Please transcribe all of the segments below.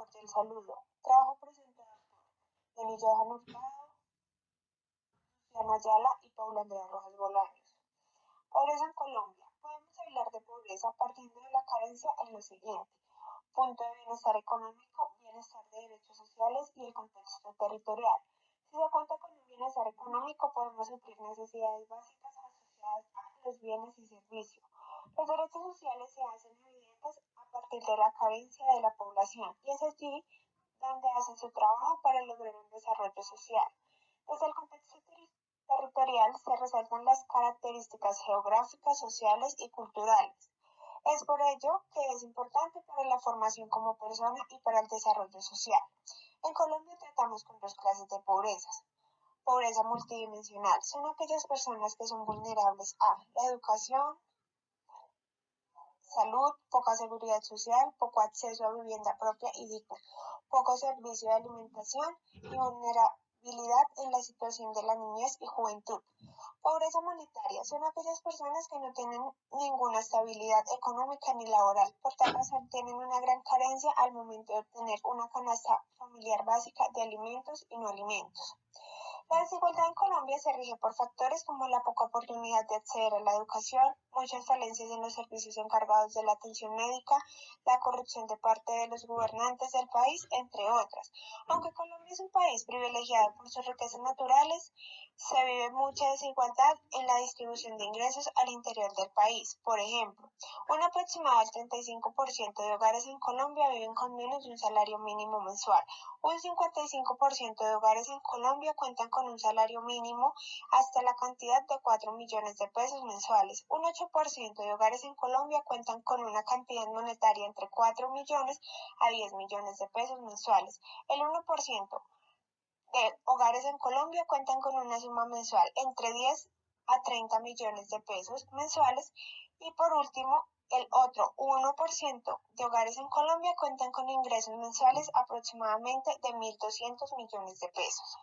corte el saludo. Trabajo presentado por Denis Hurtado, Luciana Ayala y Paula Andrea Rojas Bolaños. Pobreza en Colombia. Podemos hablar de pobreza partiendo de la carencia en lo siguiente: punto de bienestar económico, bienestar de derechos sociales y el contexto territorial. Si se cuenta con un bienestar económico, podemos suplir necesidades básicas asociadas a los bienes y servicios. Los derechos sociales se hacen evidentes a partir de la carencia de la población y es allí donde hacen su trabajo para lograr un desarrollo social. Desde el contexto territorial se resaltan las características geográficas, sociales y culturales. Es por ello que es importante para la formación como persona y para el desarrollo social. En Colombia tratamos con dos clases de pobrezas. Pobreza multidimensional son aquellas personas que son vulnerables a la educación, salud, poca seguridad social, poco acceso a vivienda propia y digna, poco servicio de alimentación y vulnerabilidad en la situación de la niñez y juventud. Pobreza monetaria son aquellas personas que no tienen ninguna estabilidad económica ni laboral, por tal razón tienen una gran carencia al momento de obtener una canasta familiar básica de alimentos y no alimentos. La desigualdad en Colombia se rige por factores como la poca oportunidad de acceder a la educación, muchas falencias en los servicios encargados de la atención médica, la corrupción de parte de los gobernantes del país, entre otras. Aunque Colombia es un país privilegiado por sus riquezas naturales, se vive mucha desigualdad en la distribución de ingresos al interior del país. Por ejemplo, un aproximado del 35% de hogares en Colombia viven con menos de un salario mínimo mensual. Un 55% de hogares en Colombia cuentan con un salario mínimo hasta la cantidad de 4 millones de pesos mensuales. Un 8% de hogares en Colombia cuentan con una cantidad monetaria entre 4 millones a 10 millones de pesos mensuales. El 1% de hogares en Colombia cuentan con una suma mensual entre 10 a 30 millones de pesos mensuales y por último el otro 1% de hogares en Colombia cuentan con ingresos mensuales aproximadamente de 1.200 millones de pesos.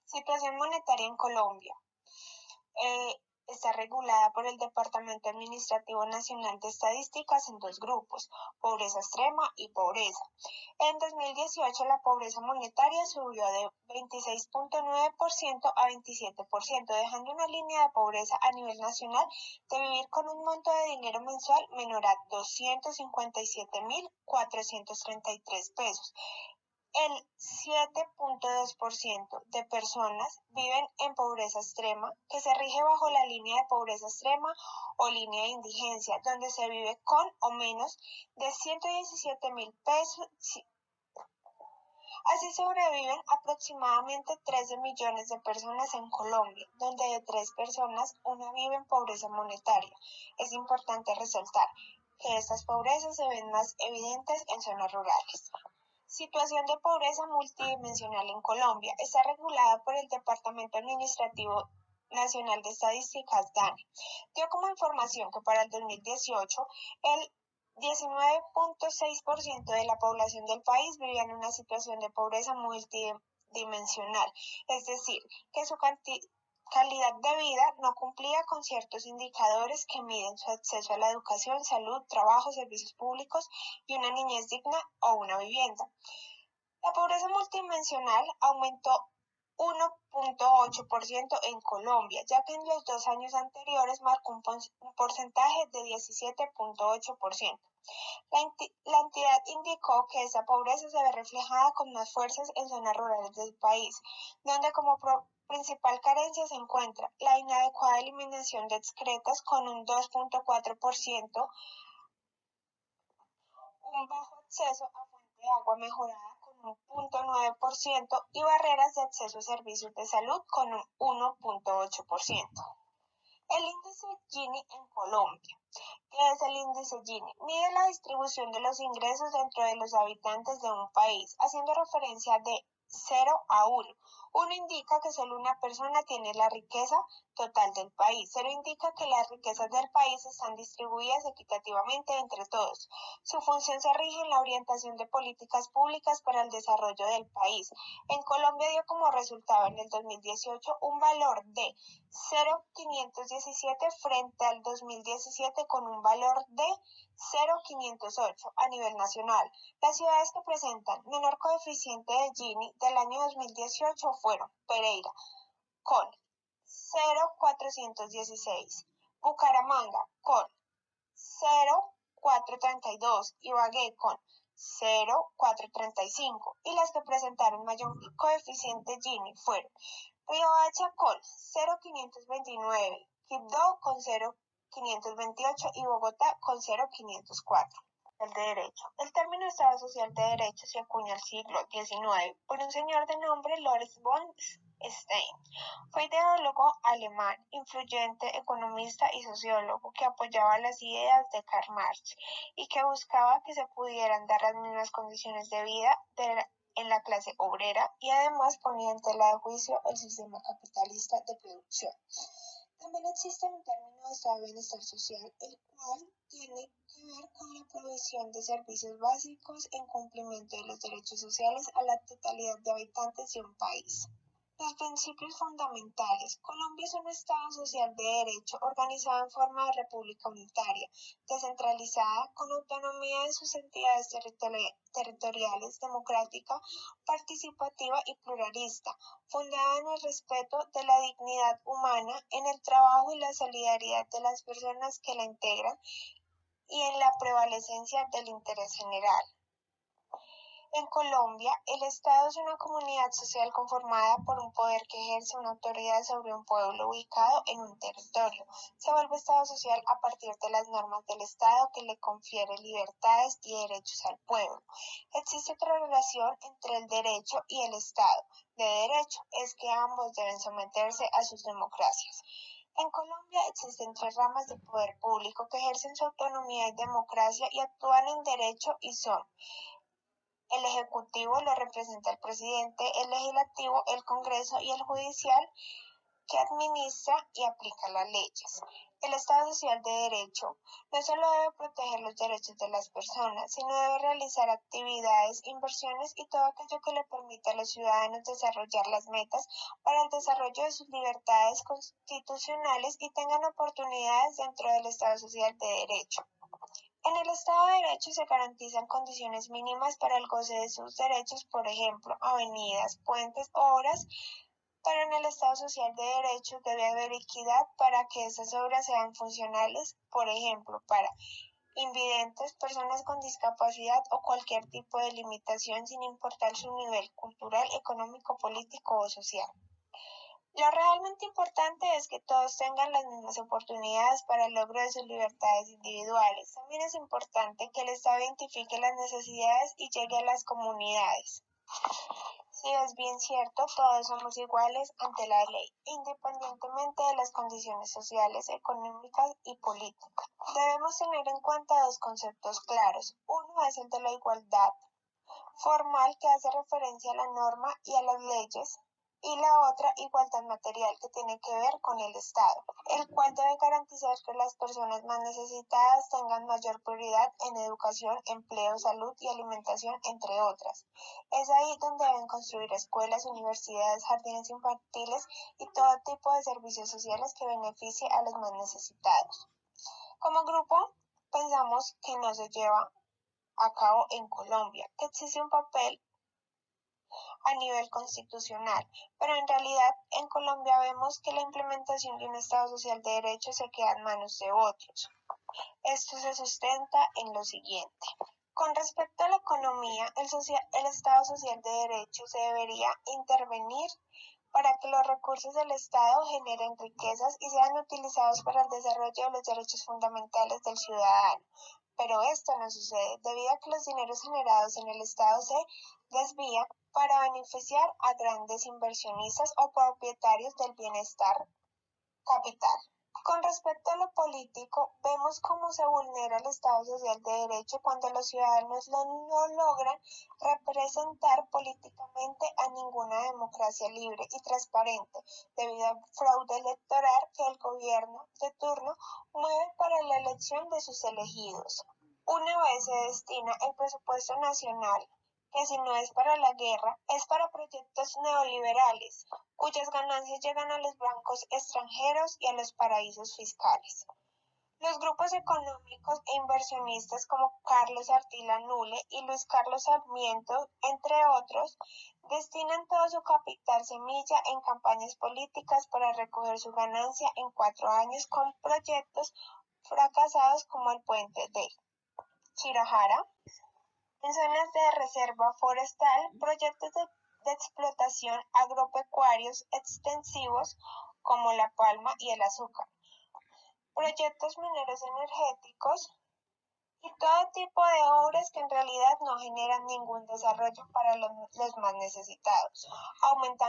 Situación monetaria en Colombia. Está regulada por el Departamento Administrativo Nacional de Estadísticas en dos grupos: pobreza extrema y pobreza. En 2018 la pobreza monetaria subió de 26.9% a 27%, dejando una línea de pobreza a nivel nacional de vivir con un monto de dinero mensual menor a 257.433 pesos. El 7.2% de personas viven en pobreza extrema, que se rige bajo la línea de pobreza extrema o línea de indigencia, donde se vive con o menos de 117.000 pesos. Así sobreviven aproximadamente 13 millones de personas en Colombia, donde de 3 personas, una vive en pobreza monetaria. Es importante resaltar que estas pobrezas se ven más evidentes en zonas rurales. Situación de pobreza multidimensional en Colombia. Está regulada por el Departamento Administrativo Nacional de Estadísticas, DANE. Dio como información que para el 2018 el 19.6% de la población del país vivía en una situación de pobreza multidimensional, es decir, que su calidad de vida no cumplía con ciertos indicadores que miden su acceso a la educación, salud, trabajo, servicios públicos y una niñez digna o una vivienda. La pobreza multidimensional aumentó 1.8% en Colombia, ya que en los 2 años anteriores marcó un porcentaje de 17.8%. La entidad indicó que esta pobreza se ve reflejada con más fuerzas en zonas rurales del país, donde como principal carencia se encuentra la inadecuada eliminación de excretas con un 2.4%, un bajo acceso a fuente de agua mejorada con un 0.9% y barreras de acceso a servicios de salud con un 1.8%. El índice Gini en Colombia. ¿Qué es el índice Gini? Mide la distribución de los ingresos dentro de los habitantes de un país, haciendo referencia de 0 a 1. 1 indica que solo una persona tiene la riqueza total del país. Se lo indica que las riquezas del país están distribuidas equitativamente entre todos. Su función se rige en la orientación de políticas públicas para el desarrollo del país. En Colombia dio como resultado en el 2018 un valor de 0,517 frente al 2017 con un valor de 0,508 a nivel nacional. Las ciudades que presentan menor coeficiente de Gini del año 2018 fueron Pereira con 0,416, Bucaramanga con 0,432, Ibagué con 0,435 y las que presentaron mayor coeficiente Gini fueron Riohacha con 0,529, Quibdó con 0,528 y Bogotá con 0,504. El de derecho. El término Estado Social de Derecho se acuña al siglo XIX por un señor de nombre Lorenz von Stein. Fue ideólogo alemán, influyente economista y sociólogo que apoyaba las ideas de Karl Marx y que buscaba que se pudieran dar las mismas condiciones de vida en la clase obrera y además ponía en tela de juicio el sistema capitalista de producción. También existe un término de estado de bienestar social, el cual tiene que ver con la provisión de servicios básicos en cumplimiento de los derechos sociales a la totalidad de habitantes de un país. Los principios fundamentales. Colombia es un Estado social de derecho organizado en forma de república unitaria, descentralizada, con autonomía de sus entidades territoriales, democrática, participativa y pluralista, fundada en el respeto de la dignidad humana, en el trabajo y la solidaridad de las personas que la integran y en la prevalecencia del interés general. En Colombia, el Estado es una comunidad social conformada por un poder que ejerce una autoridad sobre un pueblo ubicado en un territorio. Se vuelve Estado social a partir de las normas del Estado que le confiere libertades y derechos al pueblo. Existe otra relación entre el derecho y el Estado. De derecho es que ambos deben someterse a sus democracias. En Colombia existen tres ramas de poder público que ejercen su autonomía y democracia y actúan en derecho y son: el Ejecutivo lo representa el presidente, el Legislativo, el Congreso y el Judicial, que administra y aplica las leyes. El Estado Social de Derecho no solo debe proteger los derechos de las personas, sino debe realizar actividades, inversiones y todo aquello que le permita a los ciudadanos desarrollar las metas para el desarrollo de sus libertades constitucionales y tengan oportunidades dentro del Estado Social de Derecho. En el Estado de Derecho se garantizan condiciones mínimas para el goce de sus derechos, por ejemplo, avenidas, puentes, obras, pero en el Estado Social de Derecho debe haber equidad para que esas obras sean funcionales, por ejemplo, para invidentes, personas con discapacidad o cualquier tipo de limitación sin importar su nivel cultural, económico, político o social. Lo realmente importante es que todos tengan las mismas oportunidades para el logro de sus libertades individuales. También es importante que el Estado identifique las necesidades y llegue a las comunidades. Si es bien cierto, todos somos iguales ante la ley, independientemente de las condiciones sociales, económicas y políticas. Debemos tener en cuenta dos conceptos claros. Uno es el de la igualdad formal, que hace referencia a la norma y a las leyes, y la otra, igualdad material, que tiene que ver con el Estado, el cual debe garantizar que las personas más necesitadas tengan mayor prioridad en educación, empleo, salud y alimentación, entre otras. Es ahí donde deben construir escuelas, universidades, jardines infantiles y todo tipo de servicios sociales que beneficie a los más necesitados. Como grupo, pensamos que no se lleva a cabo en Colombia, que existe un papel a nivel constitucional, pero en realidad en Colombia vemos que la implementación de un Estado Social de Derecho se queda en manos de otros. Esto se sustenta en lo siguiente. Con respecto a la economía, el Estado Social de Derecho se debería intervenir para que los recursos del Estado generen riquezas y sean utilizados para el desarrollo de los derechos fundamentales del ciudadano. Pero esto no sucede debido a que los dineros generados en el Estado se desvían para beneficiar a grandes inversionistas o propietarios del bienestar capital. Con respecto a lo político, vemos cómo se vulnera el Estado social de derecho cuando los ciudadanos no logran representar políticamente a ninguna democracia libre y transparente, debido al fraude electoral que el gobierno de turno mueve para la elección de sus elegidos. Una vez se destina el presupuesto nacional, que si no es para la guerra, es para proyectos neoliberales, cuyas ganancias llegan a los bancos extranjeros y a los paraísos fiscales. Los grupos económicos e inversionistas como Carlos Artila Nule y Luis Carlos Sarmiento, entre otros, destinan todo su capital semilla en campañas políticas para recoger su ganancia en 4 años con proyectos fracasados como el puente de Chirajara. En zonas de reserva forestal, proyectos de explotación agropecuarios extensivos como la palma y el azúcar, proyectos mineros energéticos y todo tipo de obras que en realidad no generan ningún desarrollo para los más necesitados, aumentando